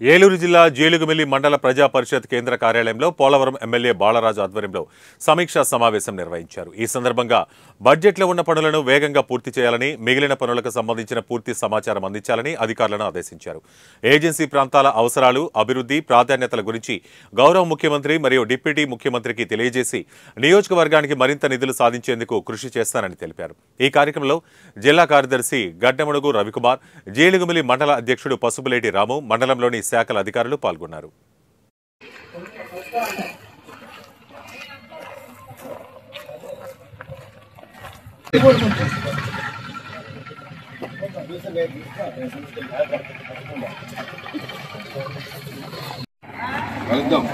ఏలూరు జిల్లా జీలుగుమిల్లి మండల ప్రజా పరిషత్ కేంద్ర కార్యాలయంలో పోలవరం ఎమ్మెల్యే బాలరాజు ఆధ్వర్యంలో సమీక్షా సమావేశం నిర్వహించారు. ఈ సందర్భంగా బడ్జెట్లో ఉన్న పనులను వేగంగా పూర్తి చేయాలని, మిగిలిన పనులకు సంబంధించిన పూర్తి సమాచారం అందించాలని అధికారులను ఆదేశించారు. ఏజెన్సీ ప్రాంతాల అవసరాలు, అభివృద్ధి, ప్రాధాన్యతల గురించి గౌరవ ముఖ్యమంత్రి మరియు డిప్యూటీ ముఖ్యమంత్రికి తెలియజేసి నియోజకవర్గానికి మరింత నిధులు సాధించేందుకు కృషి చేస్తానని తెలిపారు. ఈ కార్యక్రమంలో జిల్లా కార్యదర్శి గడ్డమడుగు రవికుమార్, జీలుగుమిల్లి మండల అధ్యక్షుడు పసుపులేటి రాము, మండలంలోని శాఖల అధికారులు పాల్గొన్నారు. వెల్కమ్.